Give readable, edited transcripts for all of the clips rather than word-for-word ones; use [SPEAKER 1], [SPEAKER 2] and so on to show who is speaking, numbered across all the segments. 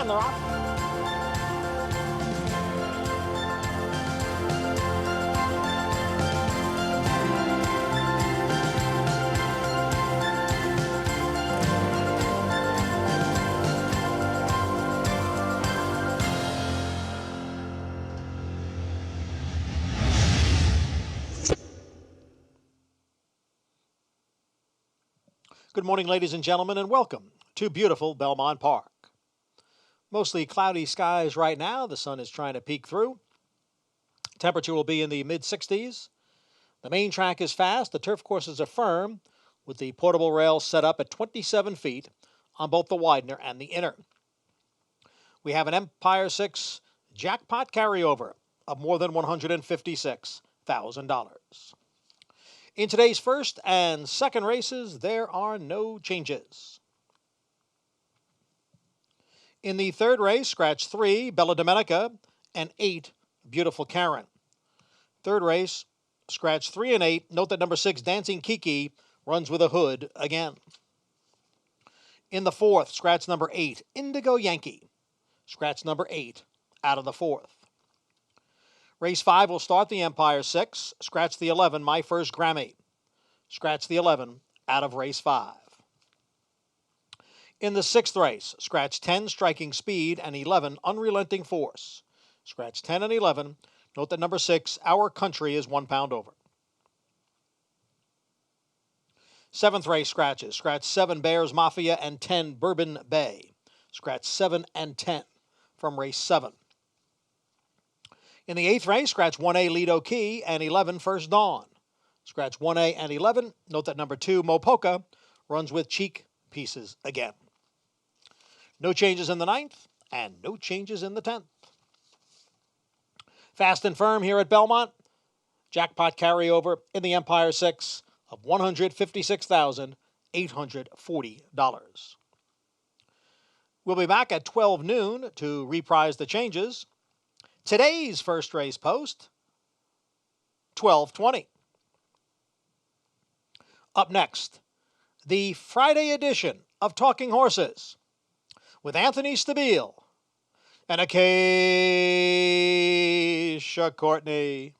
[SPEAKER 1] the rock. Good morning, ladies and gentlemen, and welcome to beautiful Belmont Park. Mostly cloudy skies right now. The sun is trying to peek through. Temperature will be in the mid-60s. The main track is fast. The turf courses are firm, with the portable rails set up at 27 feet on both the Widener and the inner. We have an Empire 6 jackpot carryover of more than $156,000. In today's first and second races, there are no changes. In the third race, scratch 3, Bella Domenica, and 8, Beautiful Karen. Third race, scratch 3 and 8. Note that number 6, Dancing Kiki, runs with a hood again. In the fourth, scratch number 8, Indigo Yankee. Scratch number 8 out of the fourth. Race 5 will start the Empire 6. Scratch the 11, My First Grammy. Scratch the 11 out of race 5. In the sixth race, scratch 10, Striking Speed, and 11, Unrelenting Force. Scratch 10 and 11. Note that number 6, Our Country, is 1 pound over. Seventh race scratches. Scratch 7, Bears Mafia, and 10, Bourbon Bay. Scratch 7 and 10 from race 7. In the eighth race, scratch 1A, Lido Key, and 11, First Dawn. Scratch 1A and 11. Note that number 2, Mopoka, runs with cheek pieces again. No changes in the ninth, and no changes in the 10th. Fast and firm here at Belmont. Jackpot carryover in the Empire 6 of $156,840. We'll be back at 12 noon to reprise the changes. Today's first race post, 12:20. Up next, the Friday edition of Talking Horses with Anthony Stabile and Acacia Courtney.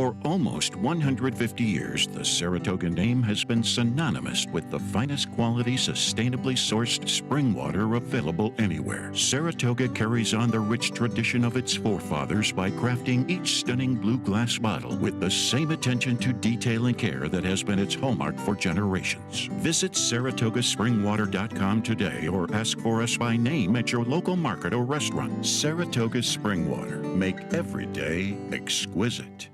[SPEAKER 2] For almost 150 years, the Saratoga name has been synonymous with the finest quality, sustainably sourced spring water available anywhere. Saratoga carries on the rich tradition of its forefathers by crafting each stunning blue glass bottle with the same attention to detail and care that has been its hallmark for generations. Visit SaratogaSpringwater.com today or ask for us by name at your local market or restaurant. Saratoga Spring Water. Make every day exquisite.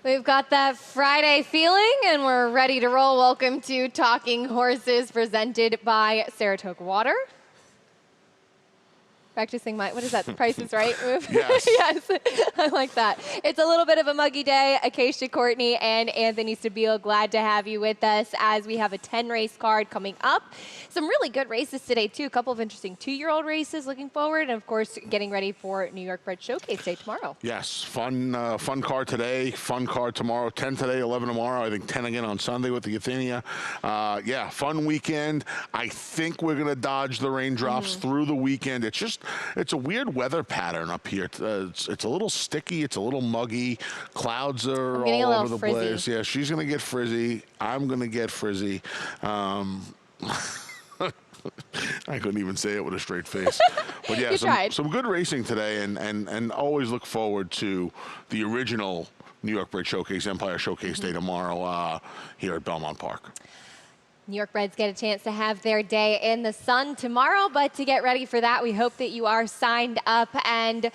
[SPEAKER 3] We've got that Friday feeling, and we're ready to roll. Welcome to Talking Horses, presented by Saratoga Water. Practicing my, what is that, the Price is Right move?
[SPEAKER 4] Yes.
[SPEAKER 3] Yes, I like that. It's a little bit of a muggy day. Acacia Courtney and Anthony Stabile, glad to have you with us as we have a 10-race card coming up. Some really good races today, too. A couple of interesting 2-year-old races looking forward, and, of course, getting ready for New York Bred Showcase Day tomorrow.
[SPEAKER 4] Yes, fun card today, fun card tomorrow, 10 today, 11 tomorrow, I think 10 again on Sunday with the Athenia. Yeah, fun weekend. I think we're going to dodge the raindrops through the weekend. It's a weird weather pattern up here. It's a little sticky, it's a little muggy. Clouds are all over the place. Yeah, she's going to get frizzy. I'm going to get frizzy. I couldn't even say it with a straight face. But yeah, some good racing today, and always look forward to the original New York Bred Showcase, Empire Showcase Day tomorrow here at Belmont Park.
[SPEAKER 3] New York Breds get a chance to have their day in the sun tomorrow, but to get ready for that, we hope that you are signed up and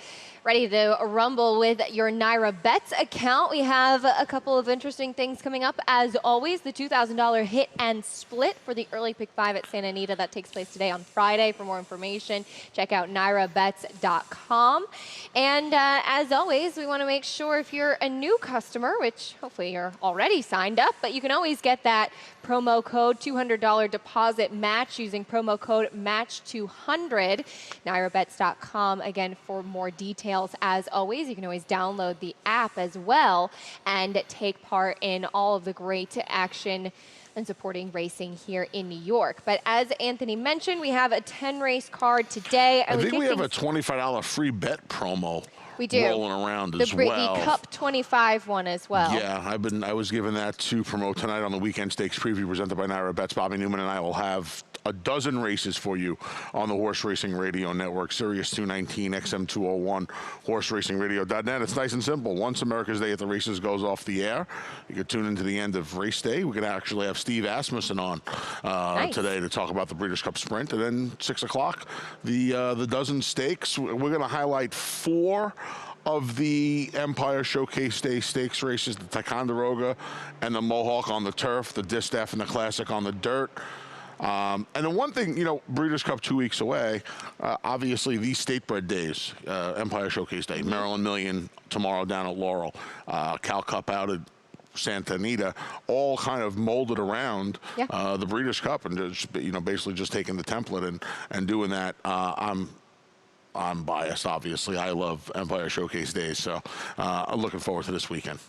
[SPEAKER 3] ready to rumble with your Naira Bets account. We have a couple of interesting things coming up. As always, the $2,000 hit and split for the early pick 5 at Santa Anita. That takes place today on Friday. For more information, check out nairabets.com. And as always, we want to make sure if you're a new customer, which hopefully you're already signed up, but you can always get that promo code $200 deposit match using promo code MATCH200. nairabets.com again for more details. As always, you can always download the app as well and take part in all of the great action and supporting racing here in New York. But as Anthony mentioned, we have a 10-race card today.
[SPEAKER 4] I think we have a $25 free bet promo.
[SPEAKER 3] We do.
[SPEAKER 4] Rolling around as well.
[SPEAKER 3] The Cup 25 one as well.
[SPEAKER 4] Yeah, I was given that to promote tonight on the Weekend Stakes preview presented by Naira Bets. Bobby Newman and I will have a dozen races for you on the Horse Racing Radio Network, Sirius 219, XM 201, horseracingradio.net. It's nice and simple. Once America's Day at the Races goes off the air, you can tune into the end of race day. We could actually have Steve Asmussen on today to talk about the Breeders' Cup Sprint. And then 6 o'clock, the dozen stakes. We're going to highlight 4 of the Empire Showcase Day stakes races, the Ticonderoga and the Mohawk on the turf, the Distaff and the Classic on the dirt. And then one thing, you know, Breeders' Cup 2 weeks away, obviously these state bred days, Empire Showcase Day, Maryland Million tomorrow down at Laurel, Cal Cup out at Santa Anita, all kind of molded around the Breeders' Cup, and just, you know, basically just taking the template and doing that. I'm biased, obviously. I love Empire Showcase Days, so I'm looking forward to this weekend.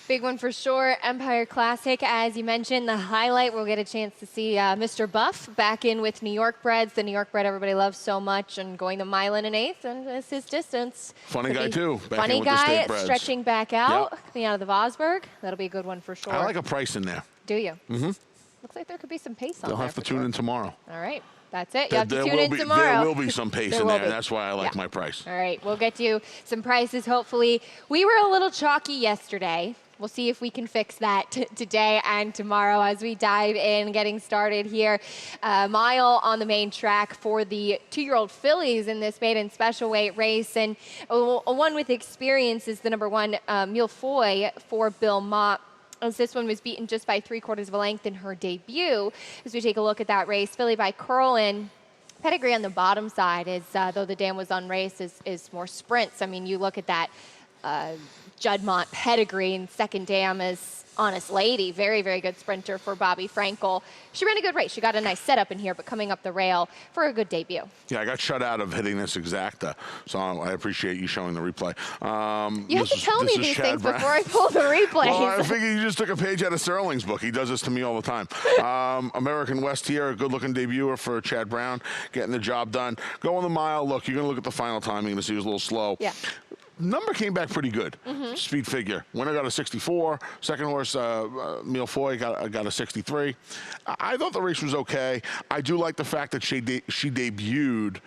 [SPEAKER 3] Big one for sure. Empire Classic, as you mentioned, the highlight. We'll get a chance to see Mr. Buff back in with New York Breds, the New York Bred everybody loves so much, and going the mile and an eighth, and it's his distance.
[SPEAKER 4] Funny guy, too.
[SPEAKER 3] Funny guy, stretching back out, coming out of the Vosburg. That'll be a good one for sure.
[SPEAKER 4] I like a price in there.
[SPEAKER 3] Do you?
[SPEAKER 4] Mm-hmm.
[SPEAKER 3] Looks like there could be some pace on there.
[SPEAKER 4] They'll have to tune in tomorrow.
[SPEAKER 3] All right. That's it. You have to tune in tomorrow.
[SPEAKER 4] There will be some pace in there, and that's why I like my price.
[SPEAKER 3] All right. We'll get you some prices, hopefully. We were a little chalky yesterday. We'll see if we can fix that today and tomorrow as we dive in, getting started here. Mile on the main track for the 2-year-old fillies in this maiden special weight race. And one with experience is the number 1, Mille Foy for Belmont. As this one was beaten just by 3/4 of a length in her debut. As we take a look at that race, filly by Curlin, Pedigree on the bottom side is, though the dam was unraced, is more sprints. I mean, you look at that Juddmonte pedigree, and second dam is Honest Lady. Very, very good sprinter for Bobby Frankel. She ran a good race. She got a nice setup in here, but coming up the rail for a good debut.
[SPEAKER 4] Yeah, I got shut out of hitting this exacta, so I appreciate you showing the replay.
[SPEAKER 3] You have to tell me these things before I pull the replays.
[SPEAKER 4] Well, I figured you just took a page out of Serling's book. He does this to me all the time. American West here, a good-looking debuter for Chad Brown, getting the job done. Going the mile, look, you're going to look at the final time. You're going to see it was a little slow.
[SPEAKER 3] Yeah.
[SPEAKER 4] Number came back pretty good. Speed figure. Winner got a 64. Second horse, Mille Foy, got a 63. I thought the race was okay. I do like the fact that she debuted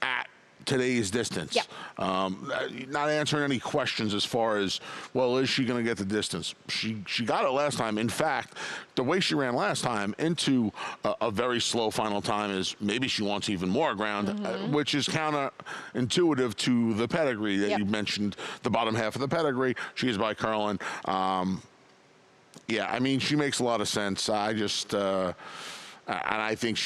[SPEAKER 4] at today's distance.
[SPEAKER 3] Yep.
[SPEAKER 4] Not answering any questions as far as, well, is she going to get the distance? She got it last time. In fact, the way she ran last time into a very slow final time is maybe she wants even more ground, which is counterintuitive to the pedigree that you mentioned, the bottom half of the pedigree. She is by Curlin. Yeah, I mean, she makes a lot of sense. I just, and I think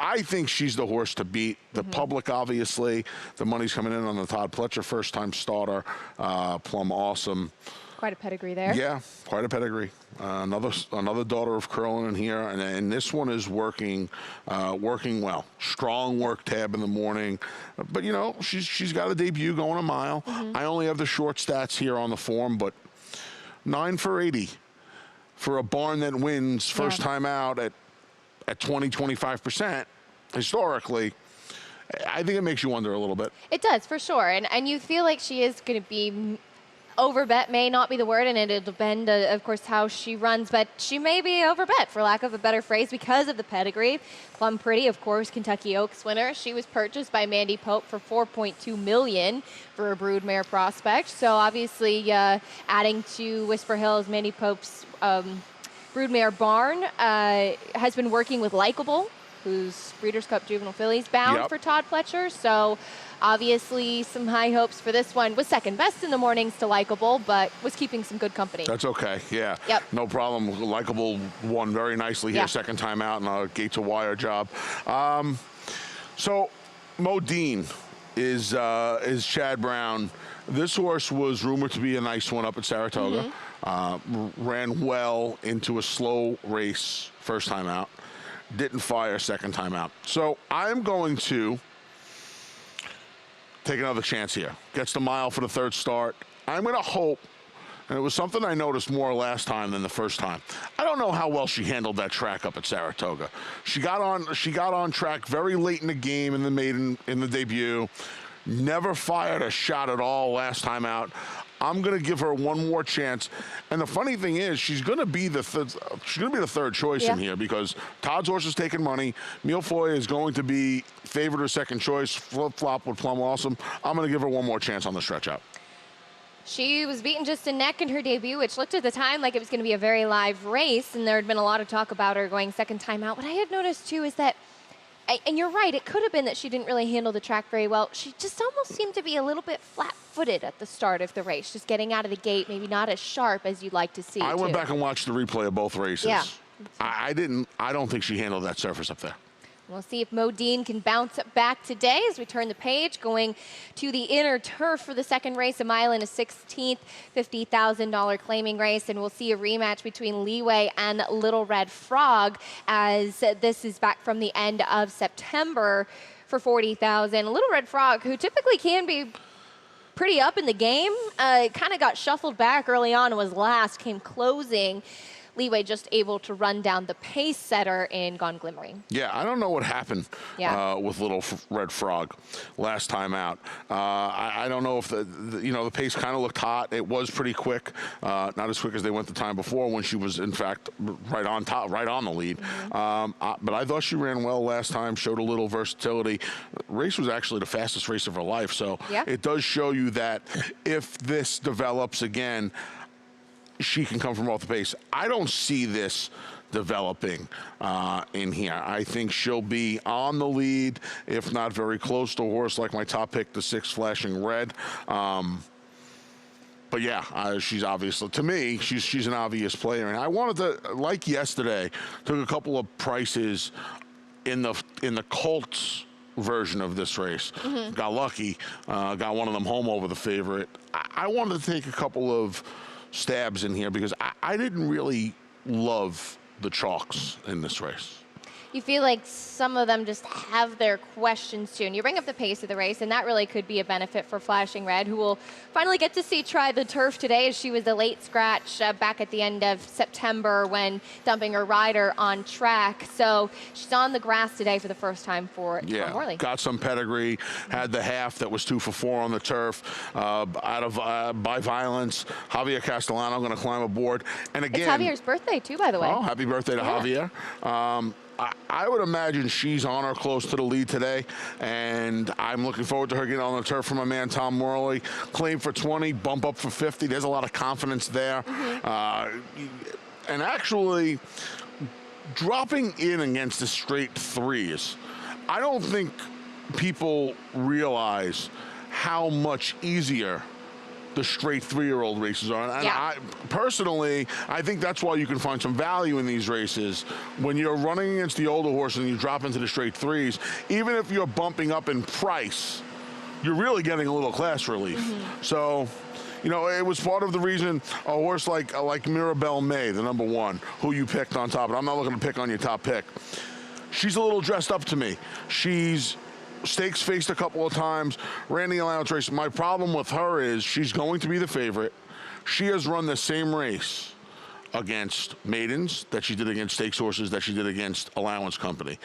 [SPEAKER 4] I think she's the horse to beat. The public, obviously, the money's coming in on the Todd Pletcher, first-time starter, plumb awesome.
[SPEAKER 3] Quite a pedigree there.
[SPEAKER 4] Yeah, quite a pedigree. Another daughter of Curlin in here, and this one is working well. Strong work tab in the morning, but you know she's got a debut going a mile. I only have the short stats here on the form, but 9 for 80 for a barn that wins first time out at 20-25% historically. I think it makes you wonder a little bit.
[SPEAKER 3] It does, for sure. And you feel like she is going to be overbet, may not be the word, and it'll depend, of course, how she runs, but she may be overbet, for lack of a better phrase, because of the pedigree. Plum Pretty, of course, Kentucky Oaks winner. She was purchased by Mandy Pope for $4.2 million for a broodmare prospect. So obviously, adding to Whisper Hills, Mandy Pope's broodmare barn has been working with Likeable, who's Breeders' Cup Juvenile Fillies bound for Todd Pletcher. So obviously some high hopes for this one. Was second best in the mornings to Likeable, but was keeping some good company.
[SPEAKER 4] That's okay, yeah.
[SPEAKER 3] Yep.
[SPEAKER 4] No problem. Likeable won very nicely here, second time out in a gate to wire job. So Modine is Chad Brown. This horse was rumored to be a nice one up at Saratoga. Ran well into a slow race first time out. Didn't fire second time out. So I'm going to take another chance here. Gets the mile for the third start. I'm going to hope, and it was something I noticed more last time than the first time. I don't know how well she handled that track up at Saratoga. She got on track very late in the game in the debut. Never fired a shot at all last time out. I'm going to give her one more chance. And the funny thing is, she's going to be the third choice in here because Todd's horse is taking money. Mille Foy is going to be favored or second choice. Flip-flop with Plum Awesome. I'm going to give her one more chance on the stretch out.
[SPEAKER 3] She was beaten just a neck in her debut, which looked at the time like it was going to be a very live race, and there had been a lot of talk about her going second time out. What I had noticed, too, is that, and you're right, it could have been that she didn't really handle the track very well. She just almost seemed to be a little bit flat-footed at the start of the race, just getting out of the gate, maybe not as sharp as you'd like to see.
[SPEAKER 4] I went back and watched the replay of both races.
[SPEAKER 3] Yeah.
[SPEAKER 4] I don't think she handled that surface up there.
[SPEAKER 3] We'll see if Modine can bounce back today as we turn the page, going to the inner turf for the second race, a mile and a 16th, $50,000 claiming race. And we'll see a rematch between Leeway and Little Red Frog, as this is back from the end of September for $40,000. Little Red Frog, who typically can be pretty up in the game, kind of got shuffled back early on and was last, came closing. Leeway just able to run down the pace setter in Gone Glimmering.
[SPEAKER 4] Yeah, I don't know what happened with Little Red Frog last time out. I don't know if the pace kind of looked hot. It was pretty quick, not as quick as they went the time before when she was in fact right on top, right on the lead. But I thought she ran well last time, showed a little versatility. Race was actually the fastest race of her life, so it does show you that if this develops again, she can come from off the pace. I don't see this developing in here. I think she'll be on the lead, if not very close to a horse like my top pick, the 6 Flashing Red. But yeah, she's obviously, to me, she's an obvious player. And I wanted to, like yesterday, took a couple of prices in the Colts version of this race. Got lucky, got one of them home over the favorite. I wanted to take a couple of stabs in here because I didn't really love the chalks in this race.
[SPEAKER 3] You feel like some of them just have their questions too. And you bring up the pace of the race, and that really could be a benefit for Flashing Red, who will finally get to see try the turf today, as she was a late scratch back at the end of September when dumping her rider on track. So she's on the grass today for the first time for Morley.
[SPEAKER 4] Got some pedigree, had the half that was 2 for 4 on the turf, by violence. Javier Castellano going to climb aboard. And again,
[SPEAKER 3] it's Javier's birthday too, by the way.
[SPEAKER 4] Oh, happy birthday to Javier. I would imagine she's on or close to the lead today, and I'm looking forward to her getting on the turf from my man Tom Morley. Claim for 20, bump up for 50. There's a lot of confidence there. And actually, dropping in against the straight threes, I don't think people realize how much easier the straight 3-year-old races are. And I personally, I think that's why you can find some value in these races. When you're running against the older horse and you drop into the straight threes, even if you're bumping up in price, you're really getting a little class relief. So, you know, it was part of the reason a horse like Mirabelle May, the number 1, who you picked on top, and I'm not looking to pick on your top pick. She's a little dressed up to me. She's stakes faced a couple of times, ran the allowance race. My problem with her is she's going to be the favorite. She has run the same race against maidens that she did against stakes horses that she did against allowance company.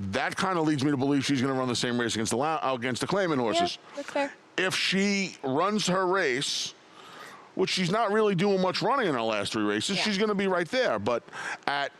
[SPEAKER 4] That kind of leads me to believe she's going to run the same race against the claimant horses.
[SPEAKER 3] Yeah, that's fair.
[SPEAKER 4] If she runs her race, which she's not really doing much running in her last 3 races, she's going to be right there. But at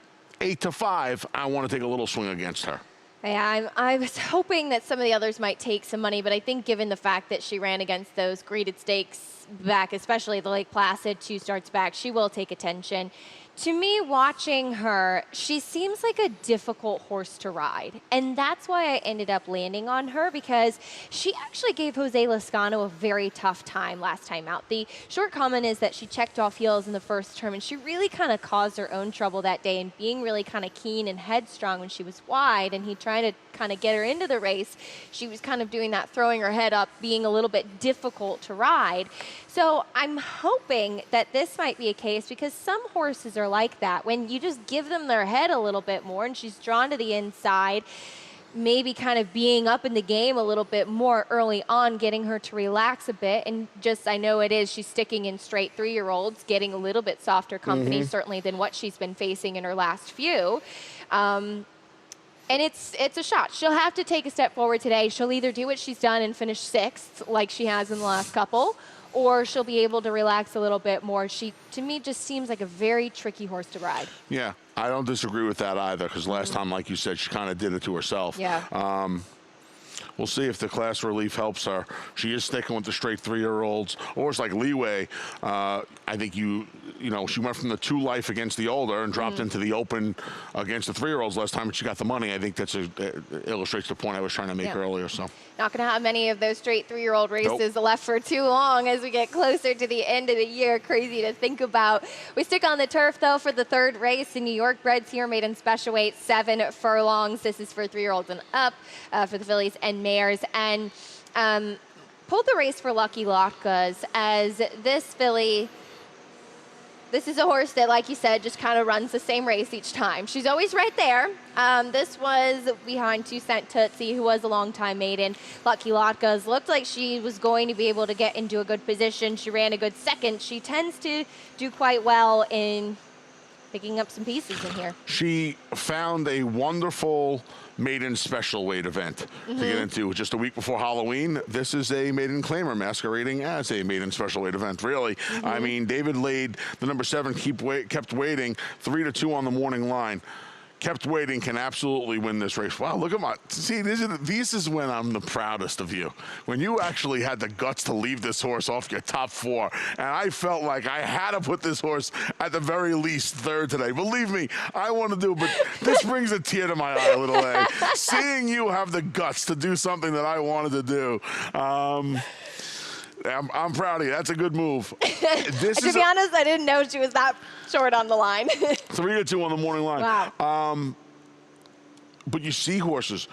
[SPEAKER 4] 8 to 5, I want to take a little swing against her.
[SPEAKER 3] Yeah, I was hoping that some of the others might take some money, but I think given the fact that she ran against those graded stakes back, especially the Lake Placid 2 starts back, she will take attention. To me, watching her, she seems like a difficult horse to ride. And that's why I ended up landing on her, because she actually gave Jose Lezcano a very tough time last time out. The short comment is that she checked off heels in the first term, and she really kind of caused her own trouble that day, and being really kind of keen and headstrong when she was wide, and he tried to kind of get her into the race. She was kind of doing that, throwing her head up, being a little bit difficult to ride. So I'm hoping that this might be a case, because some horses are like that. When you just give them their head a little bit more and she's drawn to the inside, maybe kind of being up in the game a little bit more early on, getting her to relax a bit. And just, I know it is, she's sticking in straight 3-year-olds, getting a little bit softer company, certainly than what she's been facing in her last few. And it's a shot. She'll have to take a step forward today. She'll either do what she's done and finish 6th, like she has in the last couple, or she'll be able to relax a little bit more. She, to me, just seems like a very tricky horse to ride.
[SPEAKER 4] Yeah, I don't disagree with that either, because last time, like you said, she kind of did it to herself.
[SPEAKER 3] Yeah.
[SPEAKER 4] We'll see if the class relief helps her. She is sticking with the straight 3-year-olds. Or it's like Leeway. I think you know, she went from the 2 life against the older and dropped into the open against the 3-year-olds last time, but she got the money. I think that's illustrates the point I was trying to make earlier. So
[SPEAKER 3] not going to have many of those straight 3-year-old races left for too long as we get closer to the end of the year. Crazy to think about. We stick on the turf, though, for the 3rd race. The New York breds here made in special weight, 7 furlongs. This is for 3-year-olds and up for the fillies and mares. And pulled the race for Lucky Latkes, as this filly, this is a horse that, like you said, just kind of runs the same race each time. She's always right there. This was behind 2 Cent Tootsie, who was a long-time maiden. Lucky Latkes looked like she was going to be able to get into a good position. She ran a good 2nd. She tends to do quite well in picking up some pieces in here.
[SPEAKER 4] She found a wonderful maiden special weight event to get into just a week before Halloween. This is a maiden claimer masquerading as a maiden special weight event, really. I mean, David Lade, the number 7, kept waiting, 3 to 2 on the morning line. Kept waiting, can absolutely win this race. Wow, look at see, this is when I'm the proudest of you. When you actually had the guts to leave this horse off your top 4. And I felt like I had to put this horse at the very least 3rd today. Believe me, I want to do, but this brings a tear to my eye, little A. Seeing you have the guts to do something that I wanted to do. I'm proud of you. That's a good move.
[SPEAKER 3] To be honest, I didn't know she was that short on the line.
[SPEAKER 4] 3 to 2 on the morning line.
[SPEAKER 3] Wow.
[SPEAKER 4] But you see horses,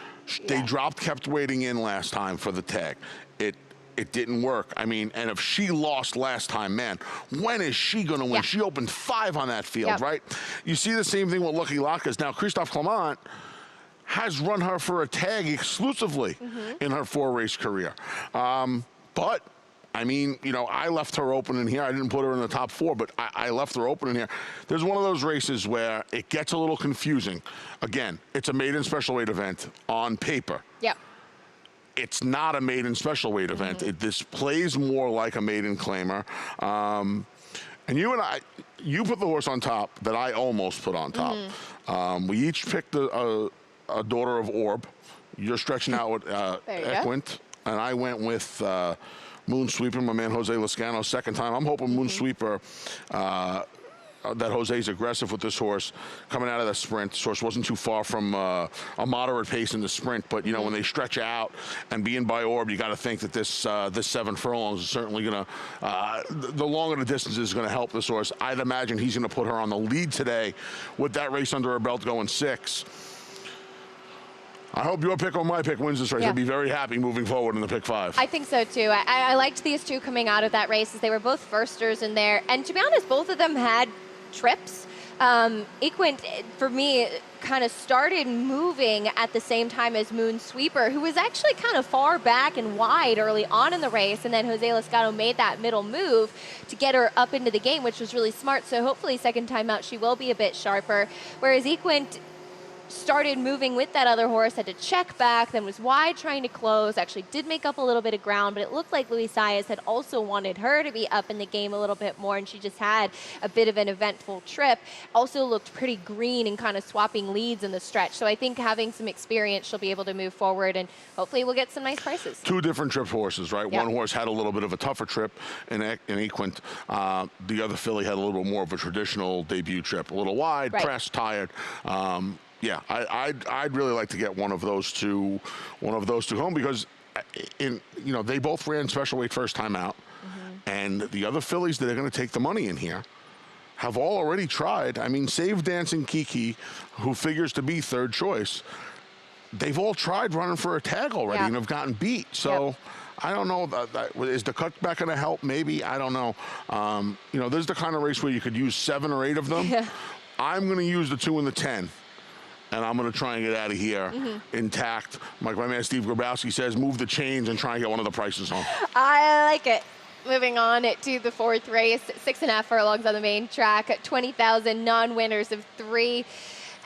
[SPEAKER 4] they kept waiting in last time for the tag. It didn't work. I mean, and if she lost last time, man, when is she going to win?
[SPEAKER 3] Yeah.
[SPEAKER 4] She opened 5 on that field, right? You see the same thing with Lucky Lacas. Now, Christophe Clement has run her for a tag exclusively in her 4-race career. But, I mean, you know, I left her open in here. I didn't put her in the top 4, but I left her open in here. There's one of those races where it gets a little confusing. Again, it's a maiden special weight event on paper.
[SPEAKER 3] Yep.
[SPEAKER 4] It's not a maiden special weight event. This plays more like a maiden claimer. And you put the horse on top that I almost put on top. We each picked a daughter of Orb. You're stretching out with Equint, and I went with Moon Sweeper, my man Jose Lascano, second time. I'm hoping Moon Sweeper, that Jose's aggressive with this horse coming out of the sprint. This horse wasn't too far from a moderate pace in the sprint, but you know, when they stretch out and being by Orb, you got to think that this 7 furlongs is certainly going to, the longer the distance is going to help this horse. I'd imagine he's going to put her on the lead today with that race under her belt going 6. I hope your pick or my pick wins this race. I'd be very happy moving forward in the pick 5.
[SPEAKER 3] I think so too. I liked these two coming out of that race as they were both firsters in there. And to be honest, both of them had trips. Equint, for me, kind of started moving at the same time as Moon Sweeper, who was actually kind of far back and wide early on in the race. And then Jose Lascano made that middle move to get her up into the game, which was really smart. So hopefully second time out, she will be a bit sharper. Whereas Equint started moving with that other horse, had to check back, then was wide trying to close, actually did make up a little bit of ground, but it looked like Luis Saez had also wanted her to be up in the game a little bit more, and she just had a bit of an eventful trip. Also looked pretty green and kind of swapping leads in the stretch. So I think having some experience, she'll be able to move forward, and hopefully we'll get some nice prices.
[SPEAKER 4] 2 different trip horses, right? One horse had a little bit of a tougher trip in Equint. The other filly had a little bit more of a traditional debut trip, a little wide, pressed, tired. Yeah, I'd really like to get one of those two home, because they both ran special weight first time out, and the other fillies that are going to take the money in here have all already tried. I mean, save Dancing Kiki, who figures to be 3rd choice. They've all tried running for a tag already and have gotten beat. So. I don't know. Is the cutback going to help? Maybe. I don't know. This is the kind of race where you could use 7 or 8 of them. I'm going to use the 2 and the 10. And I'm going to try and get out of here intact. Like my man Steve Grabowski says, move the chains and try and get one of the prices home.
[SPEAKER 3] I like it. Moving on to the 4th race, 6.5 furlongs on the main track, 20,000 non-winners of 3.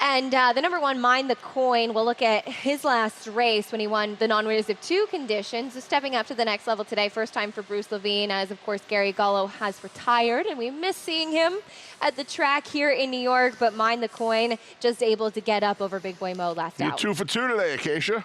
[SPEAKER 3] And the number 1, Mind the Coin, we'll look at his last race when he won the non-winners of 2 conditions. So stepping up to the next level today, first time for Bruce Levine, as of course Gary Gullo has retired, and we miss seeing him at the track here in New York. But Mind the Coin just able to get up over Big Boy Mo last out.
[SPEAKER 4] You're 2 for 2 today, Acacia.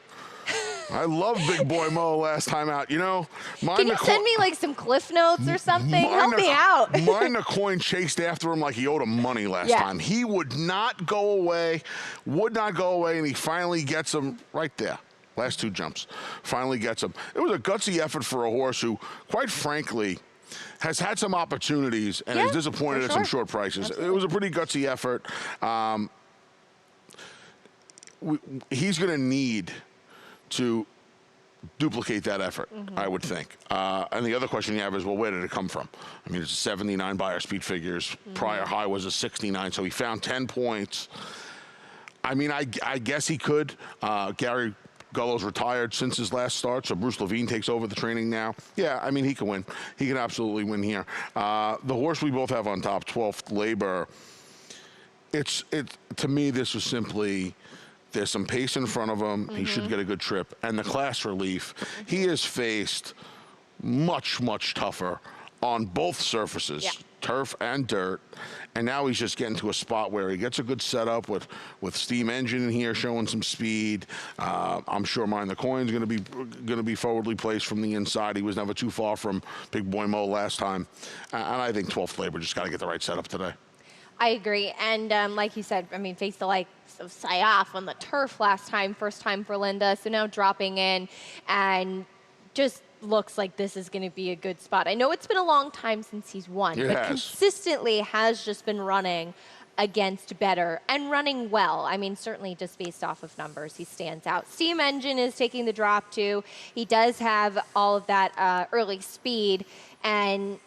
[SPEAKER 4] I love Big Boy Mo last time out. You know,
[SPEAKER 3] can you send me like some cliff notes or something? Help me out.
[SPEAKER 4] Mind the Coin chased after him like he owed him money last time. He would not go away, and he finally gets him right there. Last 2 jumps, finally gets him. It was a gutsy effort for a horse who, quite frankly, has had some opportunities and is disappointed at some short prices. Absolutely. It was a pretty gutsy effort. He's going to need to duplicate that effort, I would think. And the other question you have is, well, where did it come from? I mean, it's 79 buyer speed figures. Prior high was a 69, so he found 10 points. I mean, I guess he could. Gary Gullo's retired since his last start, so Bruce Levine takes over the training now. Yeah, I mean, he can win. He can absolutely win here. The horse we both have on top, 12th Labor, to me, this was simply... There's some pace in front of him. He should get a good trip. And the class relief, he has faced much, much tougher on both surfaces, turf and dirt. And now he's just getting to a spot where he gets a good setup with steam engine in here showing some speed. I'm sure Mind the Coin's going to be forwardly placed from the inside. He was never too far from Big Boy Mo last time. And I think 12th Labor just got to get the right setup today.
[SPEAKER 3] I agree. And like you said, I mean, faced the likes of Sayoff on the turf last time, first time for Linda. So now dropping in and just looks like this is going to be a good spot. I know it's been a long time since he's won, but consistently has just been running against better and running well. I mean, certainly just based off of numbers, he stands out. Steam Engine is taking the drop too. He does have all of that early speed. And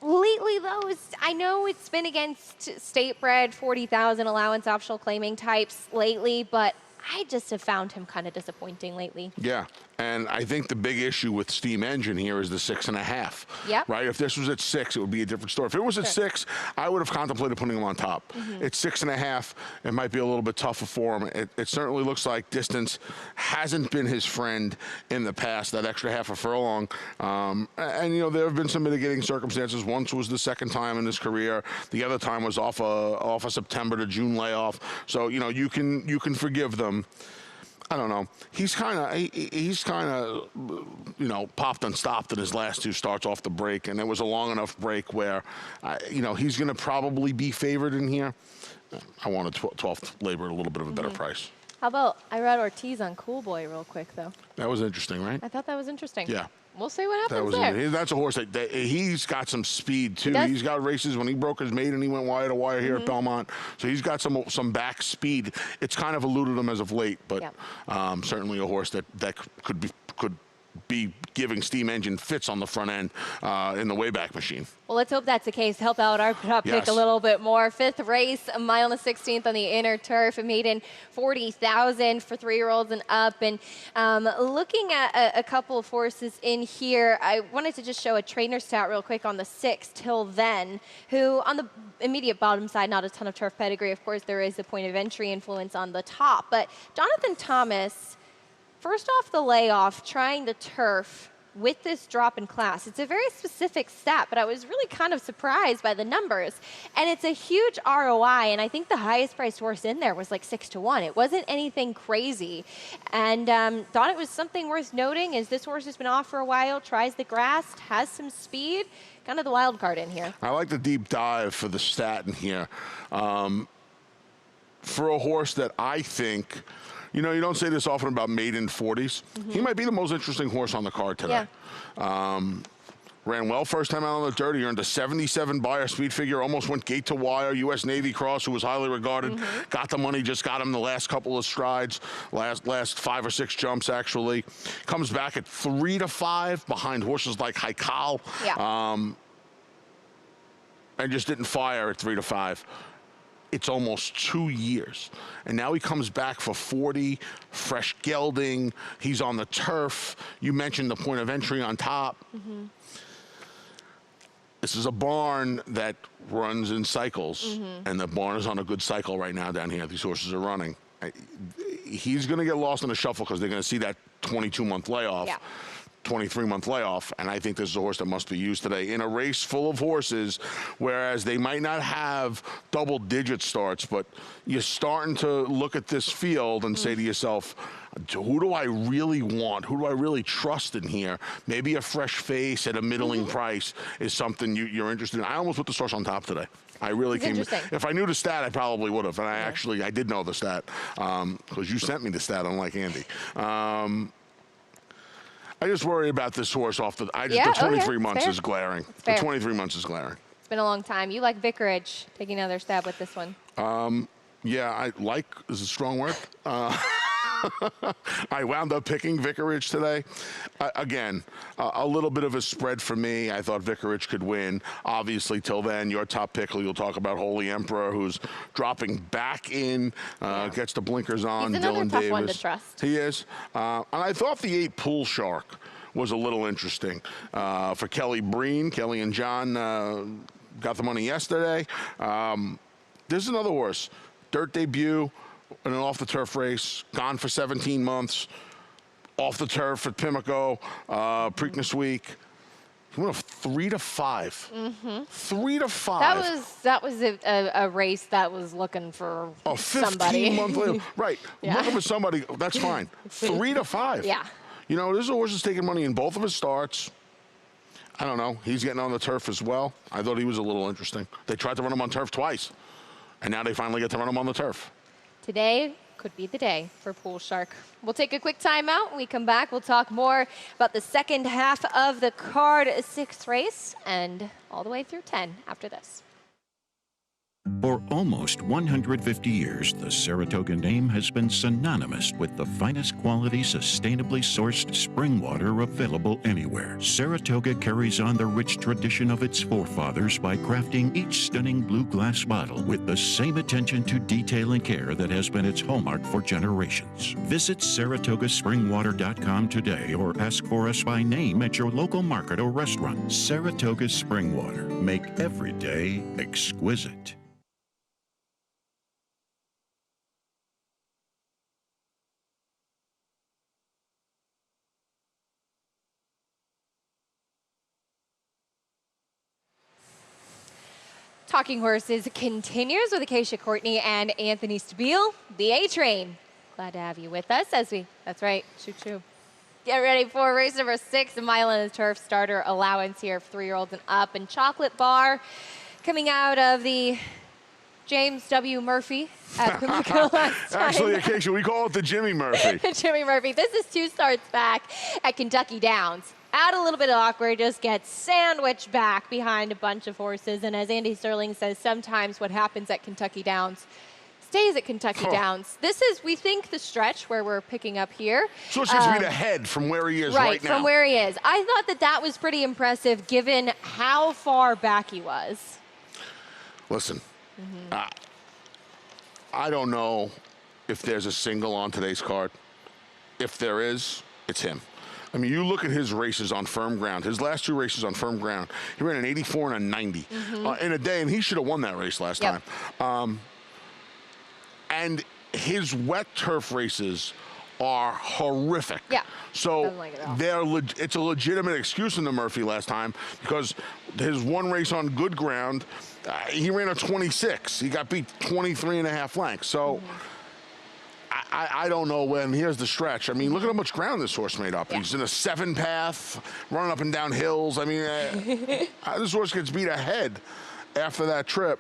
[SPEAKER 3] lately, though, I know it's been against state-bred 40,000 allowance optional claiming types lately, but I just have found him kind of disappointing lately.
[SPEAKER 4] Yeah, and I think the big issue with Steam Engine here is the 6.5.
[SPEAKER 3] Yep.
[SPEAKER 4] Right? If this was at 6, it would be a different story. If it was at 6, I would have contemplated putting him on top. It's 6.5. It might be a little bit tougher for him. It certainly looks like distance hasn't been his friend in the past, that extra half a furlong. And, you know, there have been some mitigating circumstances. Once was the second time in his career. The other time was off a September to June layoff. So, you know, you can forgive them. I don't know. He's kind of, you know, popped and stopped in his last 2 starts off the break, and it was a long enough break where, you know, he's going to probably be favored in here. I wanted 12th labor at a little bit of a better price.
[SPEAKER 3] How about I read Ortiz on Cool Boy real quick, though?
[SPEAKER 4] That was interesting, right?
[SPEAKER 3] I thought that was interesting.
[SPEAKER 4] Yeah.
[SPEAKER 3] We'll see what happens there.
[SPEAKER 4] That's a horse that he's got some speed too. He's got races when he broke his maiden, he went wire to wire here at Belmont. So he's got some back speed. It's kind of eluded him as of late, but certainly a horse that could be giving Steam Engine fits on the front end in the Wayback Machine.
[SPEAKER 3] Well, let's hope that's the case. Help out our top pick a little bit more. 5th race, a mile and a 16th on the inner turf. A maiden 40,000 for 3-year-olds and up. And looking at a couple of horses in here, I wanted to just show a trainer stat real quick on the 6 Till Then, who on the immediate bottom side, not a ton of turf pedigree. Of course, there is a point of entry influence on the top. But Jonathan Thomas, first off the layoff, trying the turf with this drop in class. It's a very specific stat, but I was really kind of surprised by the numbers. And it's a huge ROI, and I think the highest priced horse in there was like 6-1. It wasn't anything crazy. And thought it was something worth noting is this horse has been off for a while, tries the grass, has some speed, kind of the wild card in here.
[SPEAKER 4] I like the deep dive for the stat in here. For a horse that I think, you know, you don't say this often about maiden 40s. He might be the most interesting horse on the card today. Yeah. Ran well first time out on the dirt. He earned a 77 Beyer speed figure, almost went gate to wire. U.S. Navy Cross, who was highly regarded, got the money, just got him the last couple of strides, last 5 or 6 jumps actually. Comes back at 3-5 behind horses like Haikal. Yeah. And just didn't fire at 3-5. It's almost 2 years. And now he comes back for 40, fresh gelding. He's on the turf. You mentioned the point of entry on top. This is a barn that runs in cycles, and the barn is on a good cycle right now down here. These horses are running. He's going to get lost in the shuffle because they're going to see that 22-month layoff. Yeah. 23-month layoff, and I think this is a horse that must be used today in a race full of horses, whereas they might not have double-digit starts, but you're starting to look at this field and say to yourself, who do I really want? Who do I really trust in here? Maybe a fresh face at a middling price is something you're interested in. I almost put the source on top today. I really came. If I knew the stat, I probably would have, and I did know the stat because you sent me the stat, unlike Andy. I just worry about this horse off the. The 23 months is glaring. The 23 months is glaring.
[SPEAKER 3] It's been a long time. You like Vicarage taking another stab with this one?
[SPEAKER 4] Yeah, I like is a strong word. I wound up picking Vicarage today. Again, a little bit of a spread for me. I thought Vicarage could win. Obviously, Till Then, your top pick, you'll talk about Holy Emperor, who's dropping back in, gets the blinkers on.
[SPEAKER 3] He's another
[SPEAKER 4] Dylan
[SPEAKER 3] tough
[SPEAKER 4] Davis.
[SPEAKER 3] one to trust.
[SPEAKER 4] He is. And I thought the 8 Pool Shark was a little interesting for Kelly Breen. Kelly and John got the money yesterday. There's another horse, dirt debut, in an off-the-turf race, gone for 17 months, off the turf at Pimlico, Preakness Week. He went 3-5. 3-5.
[SPEAKER 3] That was a race that was looking for somebody.
[SPEAKER 4] 15-month right. Looking for somebody. That's fine. 3-5.
[SPEAKER 3] Yeah.
[SPEAKER 4] You know, this is a horse that's taking money in both of his starts. I don't know. He's getting on the turf as well. I thought he was a little interesting. They tried to run him on turf twice, and now they finally get to run him on the turf.
[SPEAKER 3] Today could be the day for Pool Shark. We'll take a quick timeout. When we come back, we'll talk more about the second half of the card, 6th race, and all the way through 10 after this.
[SPEAKER 2] For almost 150 years, the Saratoga name has been synonymous with the finest quality, sustainably sourced spring water available anywhere. Saratoga carries on the rich tradition of its forefathers by crafting each stunning blue glass bottle with the same attention to detail and care that has been its hallmark for generations. Visit SaratogaSpringwater.com today or ask for us by name at your local market or restaurant. Saratoga Spring Water. Make every day exquisite.
[SPEAKER 3] Talking Horses continues with Acacia Courtney and Anthony Stabile, the A-Train. Glad to have you with us as we, that's right, choo-choo. Get ready for race number 6, a mile in the turf starter allowance here for 3-year-olds and up. And Chocolate Bar coming out of the James W. Murphy at Pimlico last time.
[SPEAKER 4] Actually, Acacia, we call it the Jimmy Murphy.
[SPEAKER 3] Jimmy Murphy. This is 2 starts back at Kentucky Downs. Add a little bit of awkward, just gets sandwiched back behind a bunch of horses. And as Andy Serling says, sometimes what happens at Kentucky Downs stays at Kentucky Downs. This is, we think, the stretch where we're picking up here.
[SPEAKER 4] So it's supposed to be the head from where he is right now.
[SPEAKER 3] Right, from where he is. I thought that that was pretty impressive given how far back he was.
[SPEAKER 4] Listen, I don't know if there's a single on today's card. If there is, it's him. I mean, you look at his races on firm ground. His last 2 races on firm ground, he ran an 84 and a 90 in a day, and he should have won that race last time. And his wet turf races are horrific.
[SPEAKER 3] Yeah.
[SPEAKER 4] So
[SPEAKER 3] like it
[SPEAKER 4] it's a legitimate excuse in the Murphy last time because his one race on good ground, he ran a 26. He got beat 23 and a half lengths. So I don't know when. Here's the stretch. I mean, look at how much ground this horse made up. He's in a 7-path, running up and down hills. I mean, this horse gets beat ahead after that trip.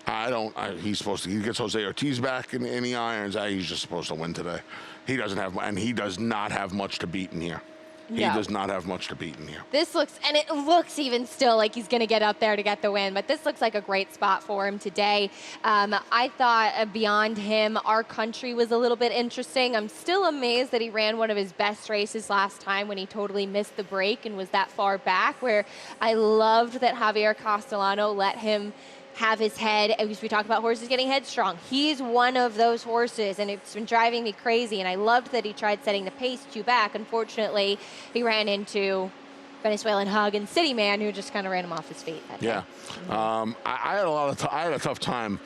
[SPEAKER 4] He gets Jose Ortiz back in the irons. He's just supposed to win today. He doesn't have, and he does not have much to beat in here. He does not have much to beat in here.
[SPEAKER 3] This looks, and it looks even still like he's going to get up there to get the win, but this looks like a great spot for him today. I thought beyond him, Our Country was a little bit interesting. I'm still amazed that he ran one of his best races last time when he totally missed the break and was that far back, where I loved that Javier Castellano let him have his head, as we talk about horses getting headstrong. He's one of those horses, and it's been driving me crazy, and I loved that he tried setting the pace 2 back. Unfortunately, he ran into Venezuelan Hug and City Man, who just kind of ran him off his feet that day.
[SPEAKER 4] I had a tough time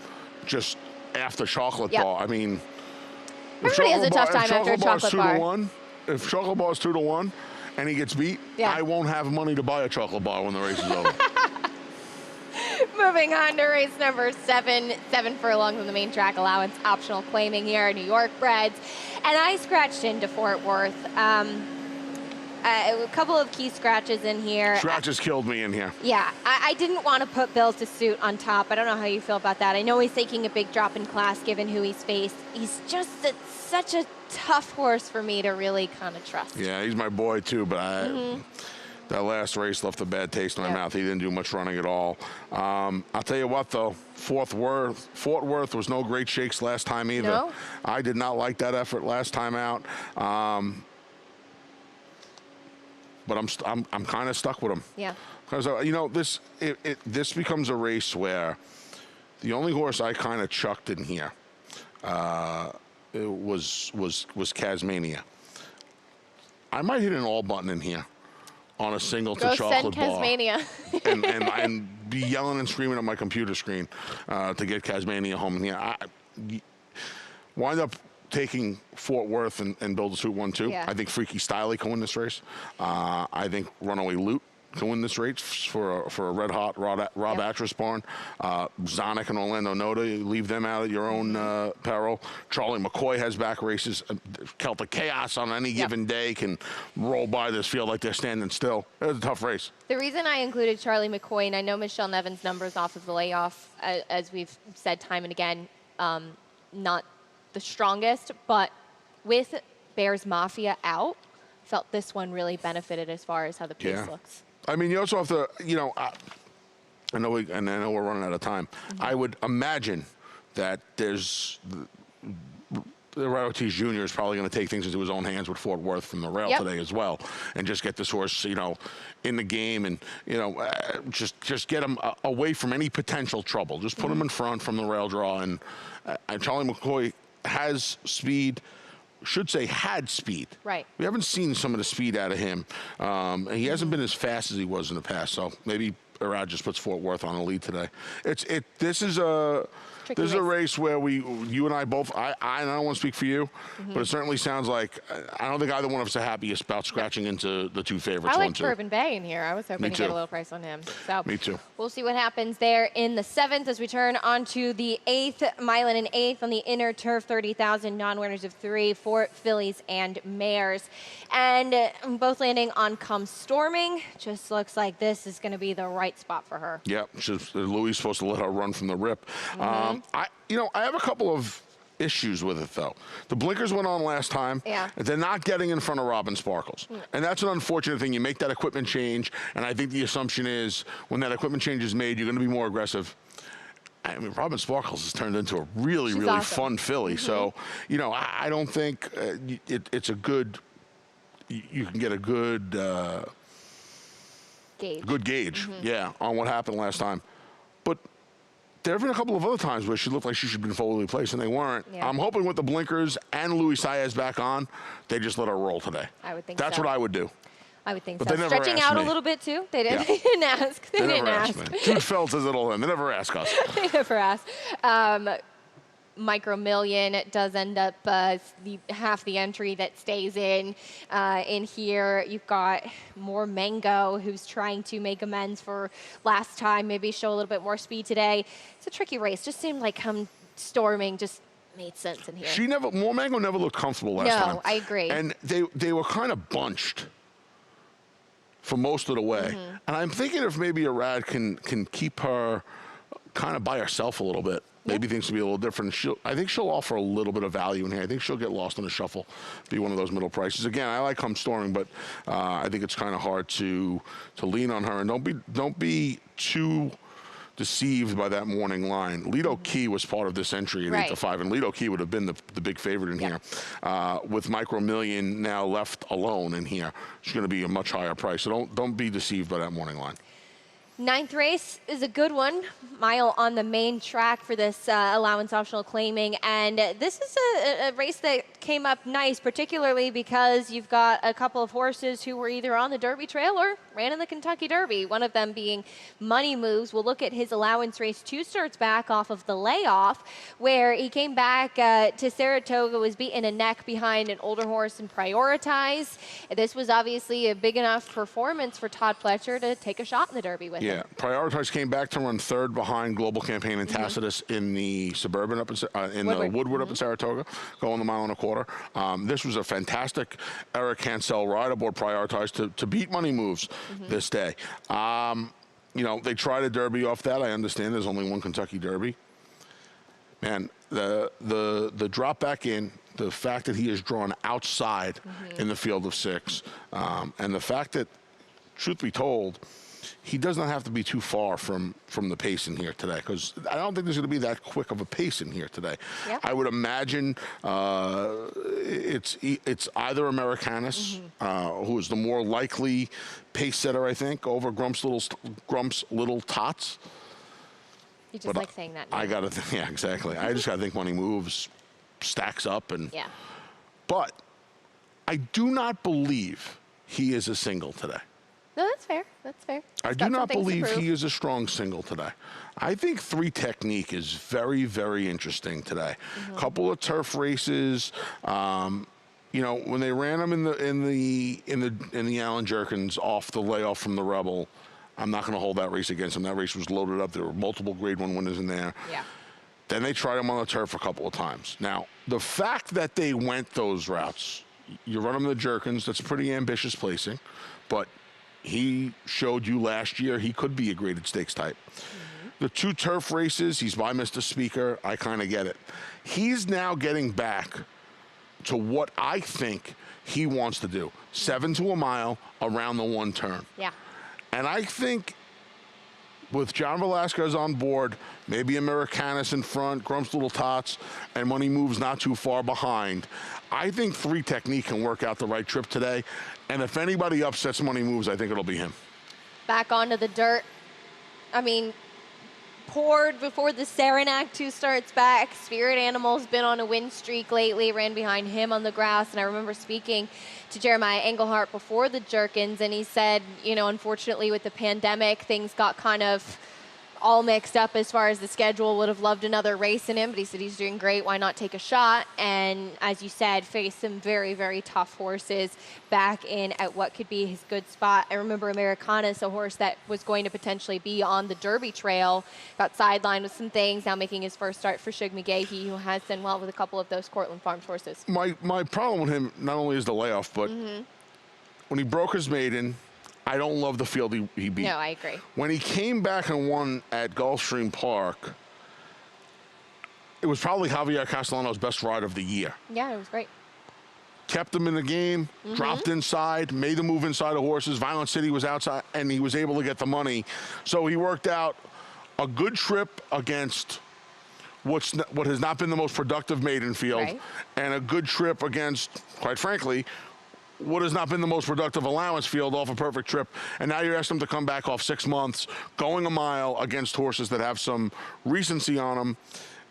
[SPEAKER 4] just after Chocolate Bar. I mean,
[SPEAKER 3] everybody has a tough time after a Chocolate Bar.
[SPEAKER 4] If Chocolate Bar is 2-1 and he gets beat, I won't have money to buy a Chocolate Bar when the race is over.
[SPEAKER 3] Moving on to race number 7, 7 furlongs on the main track allowance, optional claiming here, New York breds. And I scratched into Fort Worth. A couple of key scratches in here.
[SPEAKER 4] Scratches killed me in here.
[SPEAKER 3] Yeah, I didn't want to put Bills to Suit on top. I don't know how you feel about that. I know he's taking a big drop in class given who he's faced. He's just such a tough horse for me to really kind of trust.
[SPEAKER 4] Yeah, he's my boy too, but that last race left a bad taste in my mouth. He didn't do much running at all. I'll tell you what, though, Fort Worth was no great shakes last time either.
[SPEAKER 3] No?
[SPEAKER 4] I did not like that effort last time out. But I'm kind of stuck with him. Yeah. Because you know, this becomes a race where the only horse I kind of chucked in here was Casmania. I might hit an all button in here on a single to Chocolate Bar. and be yelling and screaming at my computer screen to get Casmania home. Yeah, I wind up taking Fort Worth and Build a Suit 1-2.
[SPEAKER 3] Yeah.
[SPEAKER 4] I think Freaky Stiley can win this race. I think Runaway Loot can win this race for a red hot Rob Atras barn. Zonic and Orlando Noda, leave them out at your own peril. Charlie McCoy has back races. Celtic Chaos on any given day can roll by this field like they're standing still. It was a tough race.
[SPEAKER 3] The reason I included Charlie McCoy, and I know Michelle Nevin's numbers off of the layoff, as we've said time and again, not the strongest, but with Bears Mafia out, felt this one really benefited as far as how the pace looks.
[SPEAKER 4] I mean, you also have to, you know, I know we're running out of time. I would imagine that there's the Red Ortiz Jr. is probably going to take things into his own hands with Fort Worth from the rail today as well, and just get this horse, in the game, and just get him away from any potential trouble. Just put him in front from the rail draw, and Charlie McCoy has speed. Should say had speed. Right. We haven't seen some of the speed out of him. He hasn't been as fast as he was in the past. So maybe Arad just puts Fort Worth on the lead today. This is a race where you and I both. I don't want to speak for you, but it certainly sounds like I don't think either one of us are happiest about scratching into the two favorites.
[SPEAKER 3] I like Bourbon Bay in here. I was hoping to get a little price on him. So
[SPEAKER 4] me too.
[SPEAKER 3] We'll see what happens there in the 7th as we turn onto the 8th. Milan and 8th on the inner turf, 30,000 non-winners of 3 for fillies and mares, and both landing on Come Storming. Just looks like this is going to be the right spot for her.
[SPEAKER 4] Yep, Louis is supposed to let her run from the rip. I have a couple of issues with it, though. The blinkers went on last time.
[SPEAKER 3] Yeah.
[SPEAKER 4] They're not getting in front of Robin Sparkles. And that's an unfortunate thing. You make that equipment change, and I think the assumption is when that equipment change is made, you're going to be more aggressive. I mean, Robin Sparkles has turned into a really awesome. Fun filly. So, I don't think it's a good, you can get a good gauge, on what happened last time. But there have been a couple of other times where she looked like she should have been forwardly placed, and they weren't. Yeah. I'm hoping with the blinkers and Luis Saez back on, they just let her roll today.
[SPEAKER 3] I would think
[SPEAKER 4] that's what I would do.
[SPEAKER 3] I would think
[SPEAKER 4] but
[SPEAKER 3] so.
[SPEAKER 4] They never
[SPEAKER 3] Stretching out
[SPEAKER 4] me.
[SPEAKER 3] A little bit, too? They didn't ask. They didn't ask.
[SPEAKER 4] Jude Felt says it'll end. They never ask us.
[SPEAKER 3] They never ask. Micro Million does end up half the entry that stays in here. You've got more Mango, who's trying to make amends for last time, maybe show a little bit more speed today. It's a tricky race. Just seemed like Come Storming just made sense in here.
[SPEAKER 4] More Mango never looked comfortable last time.
[SPEAKER 3] No, I agree.
[SPEAKER 4] And they were kind of bunched for most of the way. And I'm thinking if maybe Arad can keep her kind of by herself a little bit. Maybe things will be a little different. I think she'll offer a little bit of value in here. I think she'll get lost in the shuffle, be one of those middle prices. Again, I like Come Storming, but I think it's kind of hard to lean on her. And don't be too deceived by that morning line. Lido Key was part of this entry at 8-5, and Lido Key would have been the big favorite in here. With Micro Million now left alone in here, she's going to be a much higher price. So don't be deceived by that morning line.
[SPEAKER 3] 9th race is a good one. Mile on the main track for this allowance optional claiming. And this is a race that came up nice, particularly because you've got a couple of horses who were either on the Derby Trail or ran in the Kentucky Derby, one of them being Money Moves. We'll look at his allowance race 2 starts back off of the layoff, where he came back to Saratoga, was beaten a neck behind an older horse and Prioritize. This was obviously a big enough performance for Todd Pletcher to take a shot in the Derby with him.
[SPEAKER 4] Yeah, Prioritize came back to run 3rd behind Global Campaign and Tacitus in the Suburban up in the Woodward up in Saratoga, going the 1.25 miles. This was a fantastic Eric Hansel ride aboard Prioritize to beat Money Moves this day. They tried a Derby off that. I understand there's only one Kentucky Derby. Man, the drop back in, the fact that he is drawn outside in the field of 6, and the fact that, truth be told, he does not have to be too far from the pace in here today, because I don't think there's going to be that quick of a pace in here today. Yep. I would imagine it's either Americanus, who is the more likely pace setter, I think, over Grump's Little Tots.
[SPEAKER 3] You just like saying that.
[SPEAKER 4] I got to, yeah, exactly. I just got to think Money Moves stacks up, and but I do not believe he is a single today.
[SPEAKER 3] No, that's fair. That's fair.
[SPEAKER 4] I do not believe he is a strong single today. I think 3 Technique is very, very interesting today. Couple of turf races. When they ran him in the Allen Jerkins off the layoff from the Rebel, I'm not going to hold that race against him. That race was loaded up. There were multiple Grade 1 winners in there. Yeah. Then they tried him on the turf a couple of times. Now, the fact that they went those routes, you run him in the Jerkins, that's a pretty ambitious placing, but he showed you last year he could be a graded stakes type. The 2 turf races, he's by Mr. Speaker. I kind of get it. He's now getting back to what I think he wants to do. 7 to a mile around the 1 turn.
[SPEAKER 3] Yeah.
[SPEAKER 4] And I think with John Velasquez on board, maybe Americanus in front, Grump's Little Tots, and Money Moves not too far behind, I think 3 Technique can work out the right trip today. And if anybody upsets Money Moves, I think it'll be him.
[SPEAKER 3] Back onto the dirt. I mean, poured before the Saranac 2 starts back. Spirit Animal's been on a win streak lately, ran behind him on the grass. And I remember speaking to Jeremiah Engelhart before the Jerkins, and he said, you know, unfortunately with the pandemic, things got kind of all mixed up as far as the schedule. Would have loved another race in him, but he said he's doing great. Why not take a shot? And as you said, faced some very, very tough horses back in at what could be his good spot. I remember Americanus, a horse that was going to potentially be on the Derby trail, got sidelined with some things, now making his first start for Shug McGahee, who has done well with a couple of those Cortland Farms horses.
[SPEAKER 4] My problem with him not only is the layoff, but when he broke his maiden, I don't love the field he beat.
[SPEAKER 3] No, I agree.
[SPEAKER 4] When he came back and won at Gulfstream Park, it was probably Javier Castellano's best ride of the year.
[SPEAKER 3] Yeah, it was great.
[SPEAKER 4] Kept him in the game, dropped inside, made the move inside of horses. Violent City was outside, and he was able to get the money. So he worked out a good trip against what has not been the most productive maiden field,
[SPEAKER 3] Right.
[SPEAKER 4] and a good trip against, quite frankly, what has not been the most productive allowance field off a perfect trip. And now you're asking him to come back off 6 months, going a mile against horses that have some recency on them,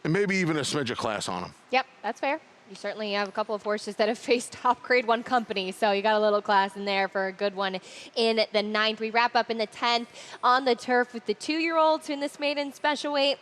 [SPEAKER 4] and maybe even a smidge of class on them.
[SPEAKER 3] Yep, that's fair. You certainly have a couple of horses that have faced top grade 1 company, so you got a little class in there for a good one in the 9th. We wrap up in the 10th on the turf with the 2-year-olds in this maiden special weight.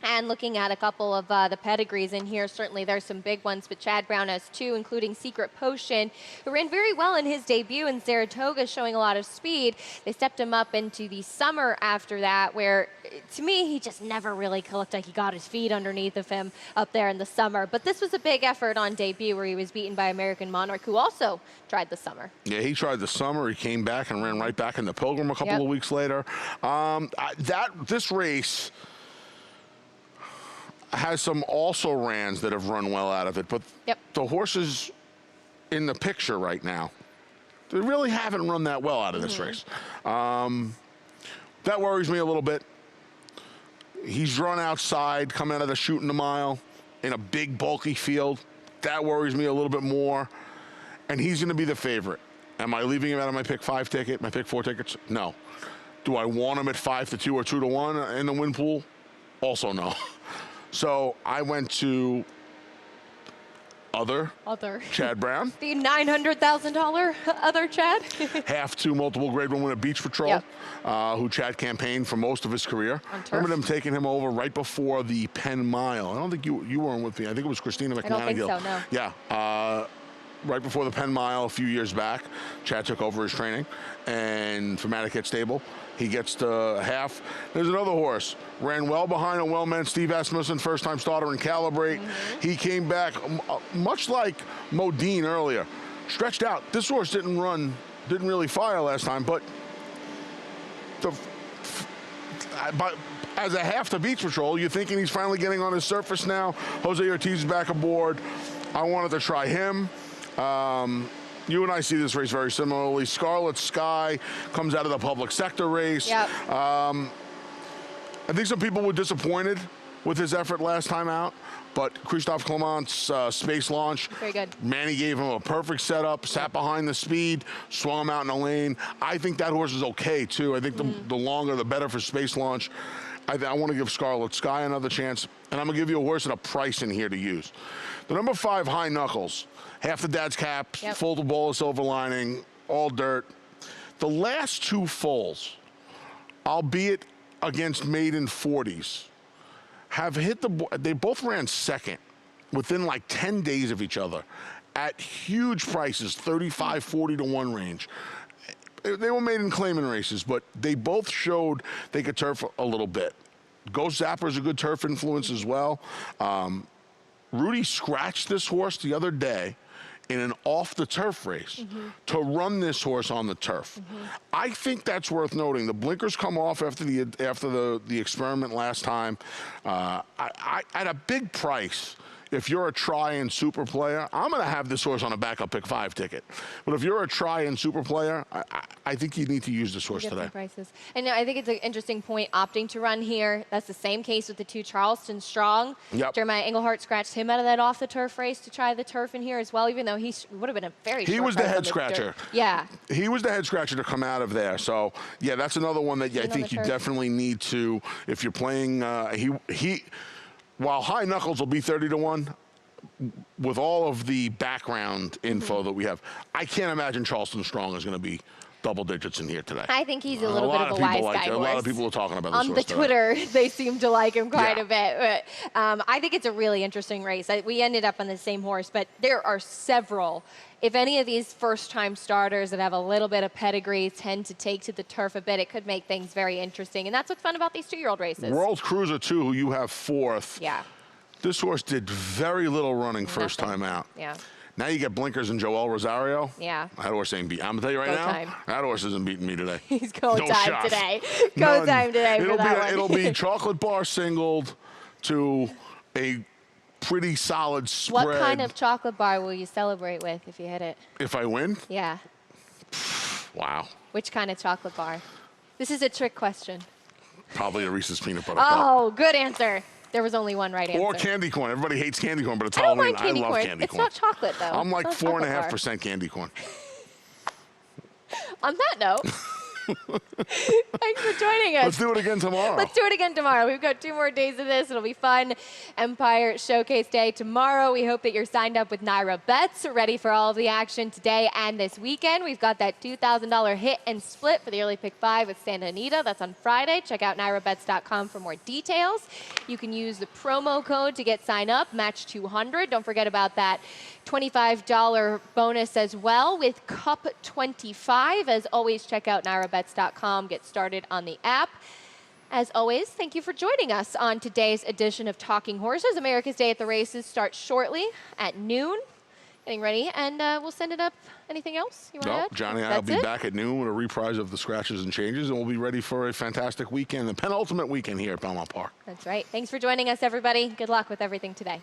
[SPEAKER 3] And looking at a couple of the pedigrees in here, certainly there's some big ones, but Chad Brown has 2, including Secret Potion, who ran very well in his debut in Saratoga, showing a lot of speed. They stepped him up into the summer after that, where, to me, he just never really looked like he got his feet underneath of him up there in the summer. But this was a big effort on debut, where he was beaten by American Monarch, who also tried the summer.
[SPEAKER 4] Yeah, he tried the summer. He came back and ran right back in the Pilgrim a couple of weeks later. This race has some also rans that have run well out of it, but the horses in the picture right now, they really haven't run that well out of this race. That worries me a little bit. He's run outside, come out of the shooting the mile in a big, bulky field. That worries me a little bit more. And he's going to be the favorite. Am I leaving him out of my pick 5 ticket, my pick 4 tickets? No. Do I want him at 5-2 or 2-1 in the win pool? Also no. So I went to other Chad Brown.
[SPEAKER 3] The $900,000 other Chad.
[SPEAKER 4] Half 2 multiple grade 1 winner Beach Patrol, who Chad campaigned for most of his career. Remember them taking him over right before the Penn Mile. I don't think you weren't with me. I think it was Christina McManigal.
[SPEAKER 3] I don't think so, no.
[SPEAKER 4] Yeah. Right before the Penn Mile a few years back, Chad took over his training, and for Matticat Stable, he gets to half. There's another horse, ran well behind a well-meant Steve Asmussen, first-time starter in Calibrate. He came back, much like Modine earlier, stretched out. This horse didn't really fire last time, but as a half to Beach Patrol, you're thinking he's finally getting on his surface now. Jose Ortiz is back aboard. I wanted to try him. You and I see this race very similarly. Scarlet Sky comes out of the public sector race. I think some people were disappointed with his effort last time out, but Christophe Clement's space launch,
[SPEAKER 3] very good. Manny
[SPEAKER 4] gave him a perfect setup, sat behind the speed, swung him out in the lane. I think that horse is okay, too. I think the longer, the better for space launch. I want to give Scarlet Sky another chance, and I'm going to give you a horse at a price in here to use. The number 5, High Knuckles, half the dad's caps, full to bowl of silver lining, all dirt. The last 2 fulls, albeit against maiden 40s, have hit they both ran second within like 10 days of each other at huge prices, 35, 40 to 1 range. They were maiden claiming races, but they both showed they could turf a little bit. Ghost Zapper is a good turf influence as well. Rudy scratched this horse the other day in an off-the-turf race to run this horse on the turf. I think that's worth noting. The blinkers come off after the experiment last time. At a big price, if you're a try and super player, I'm going to have this horse on a backup pick 5 ticket. But if you're a try and super player, I think you need to use this horse today.
[SPEAKER 3] Prices. And I think it's an interesting point opting to run here. That's the same case with the 2 Charleston Strong.
[SPEAKER 4] Yep.
[SPEAKER 3] Jeremiah Englehart scratched him out of that off the turf race to try the turf in here as well, even though he would have been a very
[SPEAKER 4] He
[SPEAKER 3] short
[SPEAKER 4] was the
[SPEAKER 3] price on
[SPEAKER 4] head scratcher.
[SPEAKER 3] dirt. Yeah.
[SPEAKER 4] He was the head scratcher to come out of there. So, yeah, that's another one that I think you definitely need to, if you're playing, while high knuckles will be 30 to 1, with all of the background info that we have, I can't imagine Charleston Strong is going to be double digits in here today.
[SPEAKER 3] I think he's a little bit of a wise guy horse.
[SPEAKER 4] A lot of people are talking about this
[SPEAKER 3] on the Twitter. They seem to like him quite a bit. But I think it's a really interesting race. We ended up on the same horse, but there are several. If any of these first-time starters that have a little bit of pedigree tend to take to the turf a bit, it could make things very interesting. And that's what's fun about these 2-year-old races.
[SPEAKER 4] World Cruiser 2, who you have 4th.
[SPEAKER 3] Yeah.
[SPEAKER 4] This horse did very little running first time out.
[SPEAKER 3] Yeah.
[SPEAKER 4] Now you get Blinkers and Joel Rosario.
[SPEAKER 3] Yeah.
[SPEAKER 4] That horse ain't beat. I'm going to tell you right now, that horse isn't beating me today.
[SPEAKER 3] He's go time today. Go time today for that one.
[SPEAKER 4] It'll be chocolate bar singled to a pretty solid spread.
[SPEAKER 3] What kind of chocolate bar will you celebrate with if you hit it?
[SPEAKER 4] If I win?
[SPEAKER 3] Yeah.
[SPEAKER 4] Wow.
[SPEAKER 3] Which kind of chocolate bar? This is a trick question.
[SPEAKER 4] Probably a Reese's Peanut Butter
[SPEAKER 3] Oh, good answer. There was only one right answer.
[SPEAKER 4] Or candy corn. Everybody hates candy corn, but it's
[SPEAKER 3] I don't
[SPEAKER 4] Halloween.
[SPEAKER 3] mind candy
[SPEAKER 4] I love
[SPEAKER 3] corn.
[SPEAKER 4] candy corn.
[SPEAKER 3] It's not chocolate, though.
[SPEAKER 4] I'm like
[SPEAKER 3] it's
[SPEAKER 4] 4.5% candy corn.
[SPEAKER 3] On that note, thanks for joining us.
[SPEAKER 4] Let's do it again tomorrow.
[SPEAKER 3] Let's do it again tomorrow. We've got 2 more days of this. It'll be fun. Empire Showcase Day tomorrow. We hope that you're signed up with Naira Bets, ready for all of the action today and this weekend. We've got that $2,000 hit and split for the early pick 5 with Santa Anita. That's on Friday. Check out NairaBets.com for more details. You can use the promo code to get signed up, match 200. Don't forget about that $25 bonus as well with Cup 25. As always, check out NairaBets.com. Get started on the app. As always, thank you for joining us on today's edition of Talking Horses. America's Day at the Races starts shortly at noon. Getting ready, and we'll send it up. Anything else you want to add?
[SPEAKER 4] Johnny and I will be back at noon with a reprise of the Scratches and Changes, and we'll be ready for a fantastic weekend, the penultimate weekend here at Belmont Park.
[SPEAKER 3] That's right. Thanks for joining us, everybody. Good luck with everything today.